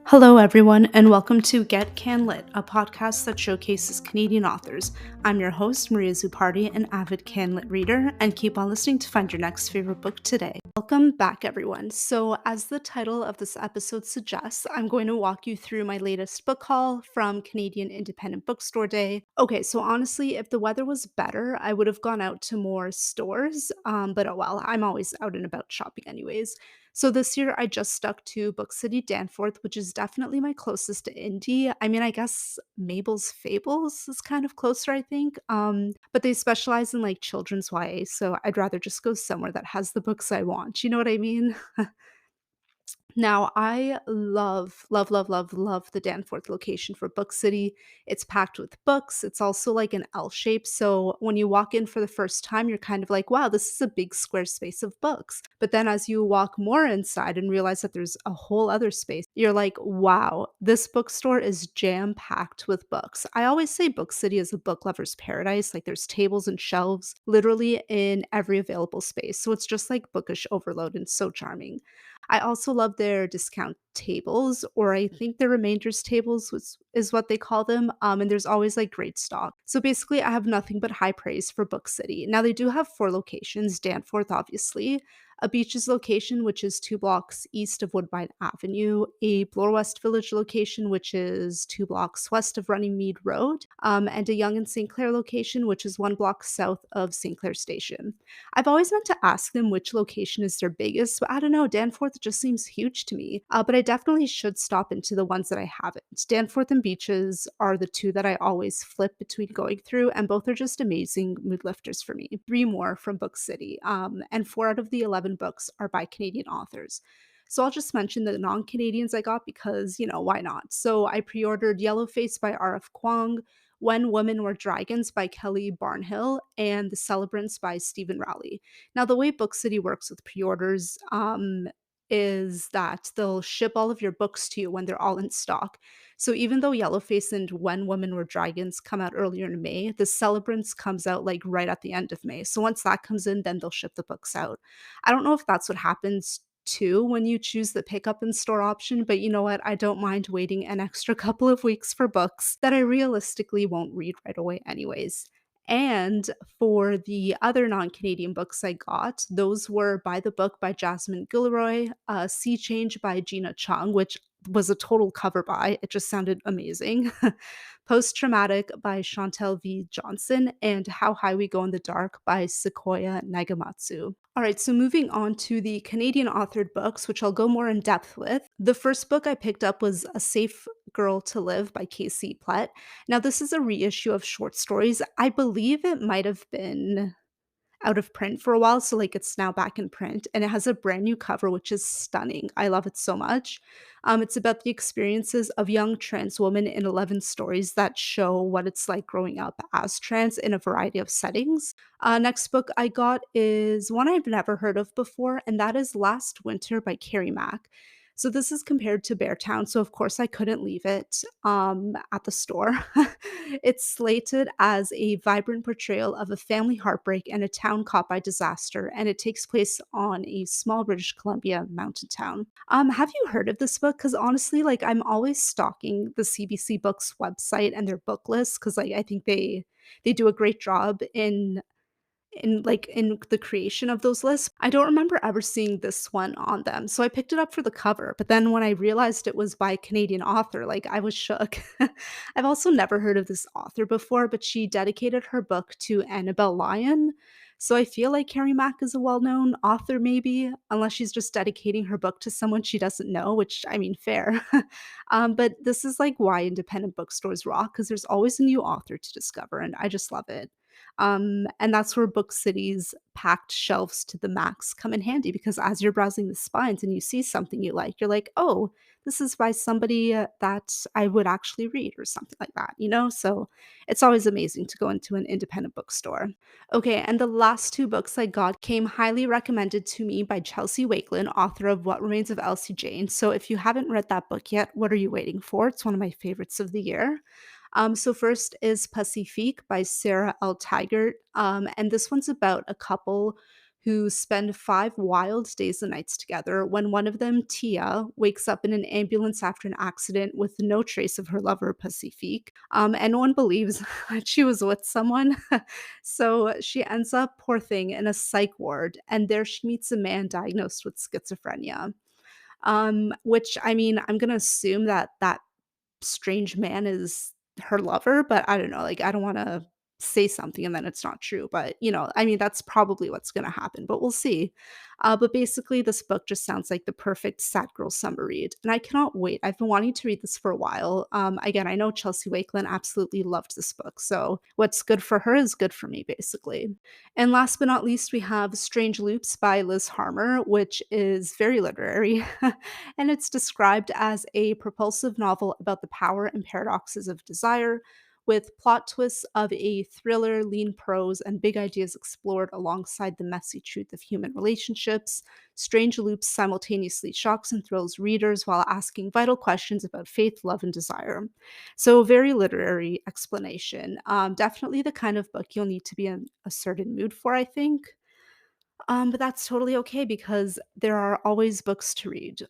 Hello, everyone, and welcome to Get Can Lit, a podcast that showcases Canadian authors. I'm your host, Maria Zupardi, an avid Can Lit reader, and keep on listening to find your next favorite book today. Welcome back, everyone. So, as the title of this episode suggests, I'm going to walk you through my latest book haul from Canadian Independent Bookstore Day. Okay, so honestly, if the weather was better, I would have gone out to more stores, but oh well, I'm always out and about shopping anyways. So this year I just stuck to Book City Danforth, which is definitely my closest to indie. I mean, I guess Mabel's Fables is kind of closer, I think. But they specialize in like children's YA, so I'd rather just go somewhere that has the books I want. You know what I mean? Now, I love, love, love, love, love the Danforth location for Book City. It's packed with books. It's also like an L shape. So when you walk in for the first time, you're kind of like, wow, this is a big square space of books. But then as you walk more inside and realize that there's a whole other space, you're like, wow, this bookstore is jam packed with books. I always say Book City is a book lover's paradise. Like there's tables and shelves literally in every available space. So it's just like bookish overload and so charming. I also love their discount tables, or I think their remainders tables is what they call them. And there's always like great stock. So basically, I have nothing but high praise for Book City. Now they do have four locations: Danforth, obviously, a Beaches location, which is 2 blocks east of Woodbine Avenue, a Bloor West Village location, which is 2 blocks west of Runnymede Road, and a Yonge and St. Clair location, which is 1 block south of St. Clair Station. I've always meant to ask them which location is their biggest, but I don't know. Danforth just seems huge to me. But I definitely should stop into the ones that I haven't. Danforth and Beaches are the two that I always flip between going through, and both are just amazing mood lifters for me. Three more from Book City, and 4 out of the 11 books are by Canadian authors. So I'll just mention the non-Canadians I got because, why not? So I pre-ordered Yellowface by R.F. Kuang, When Women Were Dragons by Kelly Barnhill, and The Celebrants by Stephen Rowley. Now, the way Book City works with pre-orders is that they'll ship all of your books to you when they're all in stock. So even though Yellowface and When Women Were Dragons come out earlier in May, The Celebrants comes out like right at the end of May. So once that comes in, then they'll ship the books out. I don't know if that's what happens too when you choose the pickup in store option, but you know what? I don't mind waiting an extra couple of weeks for books that I realistically won't read right away, anyways. And for the other non Canadian books I got, those were By the Book by Jasmine Gilroy, Sea Change by Gina Chung, which was a total cover buy. It just sounded amazing. Post Traumatic by Chantel V. Johnson, and How High We Go in the Dark by Sequoia Nagamatsu. All right, so moving on to the Canadian authored books, which I'll go more in depth with. The first book I picked up was A Safe Girl to Live by Casey Plett. Now, this is a reissue of short stories. I believe it might have been out of print for a while, so, like, it's now back in print, and it has a brand new cover, which is stunning. I love it so much. It's about the experiences of young trans women in 11 stories that show what it's like growing up as trans in a variety of settings. Next book I got is one I've never heard of before, and that is Last Winter by Carrie Mack. So this is compared to Beartown, so of course I couldn't leave it at the store. It's slated as a vibrant portrayal of a family heartbreak and a town caught by disaster, and it takes place on a small British Columbia mountain town. Have you heard of this book? Because honestly, like I'm always stalking the CBC Books website and their book list because like I think they do a great job in the creation of those lists. I don't remember ever seeing this one on them, so I picked it up for the cover, but then when I realized it was by a Canadian author, like, I was shook. I've also never heard of this author before, but she dedicated her book to Annabelle Lyon, so I feel like Carrie Mack is a well-known author maybe, unless she's just dedicating her book to someone she doesn't know, which, I mean, fair. But this is, like, why independent bookstores rock, because there's always a new author to discover, and I just love it. And that's where Book City's packed shelves to the max come in handy because as you're browsing the spines and you see something you like, you're like, oh, this is by somebody that I would actually read or something like that, you know? So it's always amazing to go into an independent bookstore. Okay, and the last two books I got came highly recommended to me by Chelsea Wakelin, author of What Remains of Elsie Jane. So if you haven't read that book yet, what are you waiting for? It's one of my favorites of the year. So first is Pacifique by Sarah L. Tigert, and this one's about a couple who spend 5 wild days and nights together when one of them, Tia, wakes up in an ambulance after an accident with no trace of her lover, Pacifique. And no one believes that she was with someone. So she ends up, poor thing, in a psych ward, and there she meets a man diagnosed with schizophrenia. Which I mean, I'm gonna assume that that strange man is her lover, but I don't know, like, I don't wanna say something and then it's not true, but, I mean, that's probably what's gonna happen, but we'll see. But basically, this book just sounds like the perfect sad girl summer read, and I cannot wait. I've been wanting to read this for a while. Again, I know Chelsea Wakeland absolutely loved this book, so what's good for her is good for me, basically. And last but not least, we have Strange Loops by Liz Harmer, which is very literary. And it's described as a propulsive novel about the power and paradoxes of desire, with plot twists of a thriller, lean prose, and big ideas explored alongside the messy truth of human relationships. Strange Loops simultaneously shocks and thrills readers while asking vital questions about faith, love, and desire. So, very literary explanation. Definitely the kind of book you'll need to be in a certain mood for, I think. But that's totally okay because there are always books to read.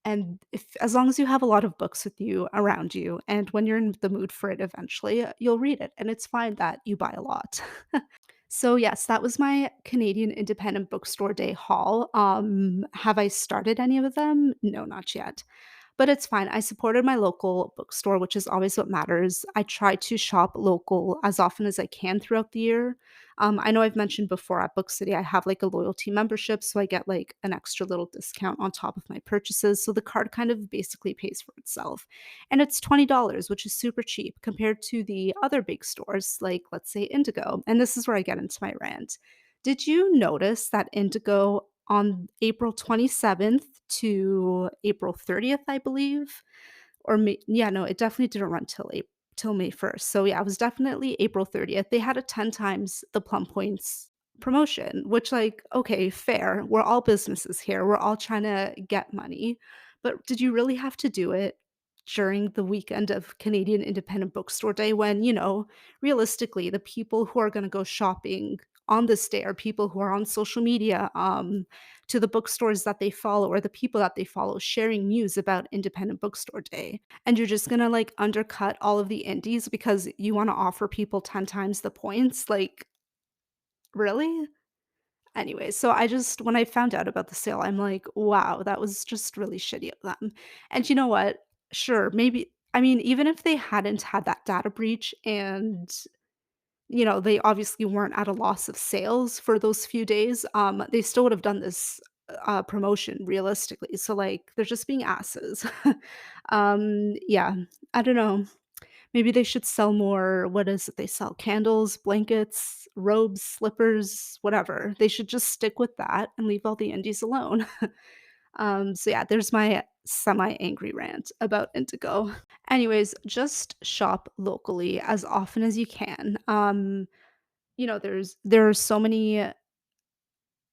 And if as long as you have a lot of books with you around you, and when you're in the mood for it eventually, you'll read it. And it's fine that you buy a lot. So yes, that was my Canadian Independent Bookstore Day haul. Have I started any of them? No, not yet. But it's fine. I supported my local bookstore, which is always what matters. I try to shop local as often as I can throughout the year. I know I've mentioned before at Book City, I have like a loyalty membership, so I get like an extra little discount on top of my purchases. So the card kind of basically pays for itself. And it's $20, which is super cheap compared to the other big stores, like let's say Indigo. And this is where I get into my rant. Did you notice that Indigo on April 27th to April 30th, I believe, or May yeah, no, it definitely didn't run till May 1st. So, yeah, it was definitely April 30th. They had a 10 times the plum points promotion, which, like, okay, fair. We're all businesses here. We're all trying to get money. But did you really have to do it during the weekend of Canadian Independent Bookstore Day when, realistically, the people who are gonna go shopping on this day are people who are on social media, to the bookstores that they follow or the people that they follow sharing news about Independent Bookstore Day. And you're just gonna like undercut all of the indies because you want to offer people 10 times the points. Like, really? Anyway, so I just, when I found out about the sale, I'm like, wow, that was just really shitty of them. And you know what? Sure, maybe, I mean, even if they hadn't had that data breach and they obviously weren't at a loss of sales for those few days, they still would have done this, promotion realistically, so, like, they're just being asses. Yeah, I don't know. Maybe they should sell more what is it they sell? Candles, blankets, robes, slippers, whatever. They should just stick with that and leave all the indies alone. So yeah, there's my semi-angry rant about Indigo. Anyways, just shop locally as often as you can. There are so many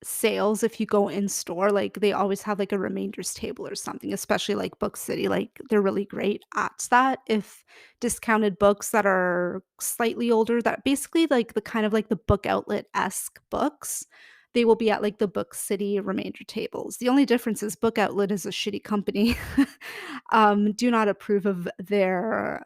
sales if you go in store, like, they always have, like, a reminders table or something, especially, like, Book City, like, they're really great at that. If discounted books that are slightly older that basically, like, the kind of, like, the Book Outlet-esque books, they will be at, like, the Book City remainder tables. The only difference is Book Outlet is a shitty company. Do not approve of their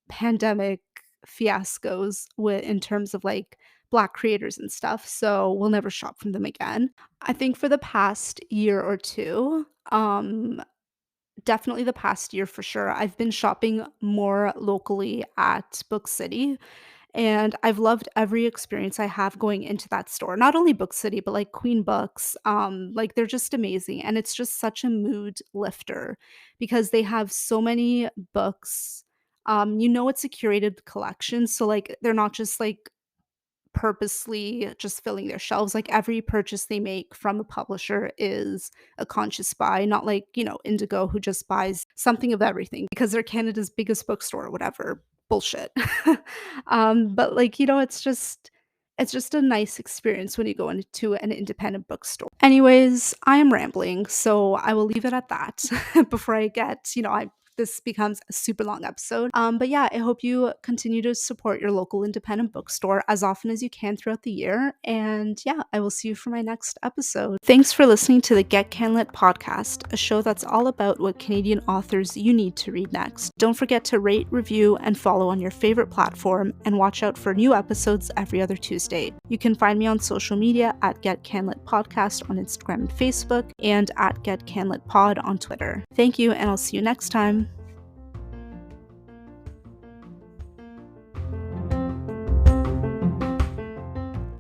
pandemic fiascos in terms of, like, Black creators and stuff, so we'll never shop from them again. I think for the past year or 2, definitely the past year for sure, I've been shopping more locally at Book City, and I've loved every experience I have going into that store. Not only Book City, but, like, Queen Books, like, they're just amazing, and it's just such a mood lifter because they have so many books. It's a curated collection, so, like, they're not just, like, purposely just filling their shelves. Like, every purchase they make from a publisher is a conscious buy, not like, Indigo who just buys something of everything because they're Canada's biggest bookstore or whatever. Bullshit. But like, it's just a nice experience when you go into an independent bookstore. Anyways, I am rambling, so I will leave it at that before I get, this becomes a super long episode. But yeah, I hope you continue to support your local independent bookstore as often as you can throughout the year. And yeah, I will see you for my next episode. Thanks for listening to the Get Can Lit podcast, a show that's all about what Canadian authors you need to read next. Don't forget to rate, review, and follow on your favorite platform, and watch out for new episodes every other Tuesday. You can find me on social media at Get Can Lit Podcast on Instagram and Facebook, and at Get Can Lit Pod on Twitter. Thank you, and I'll see you next time.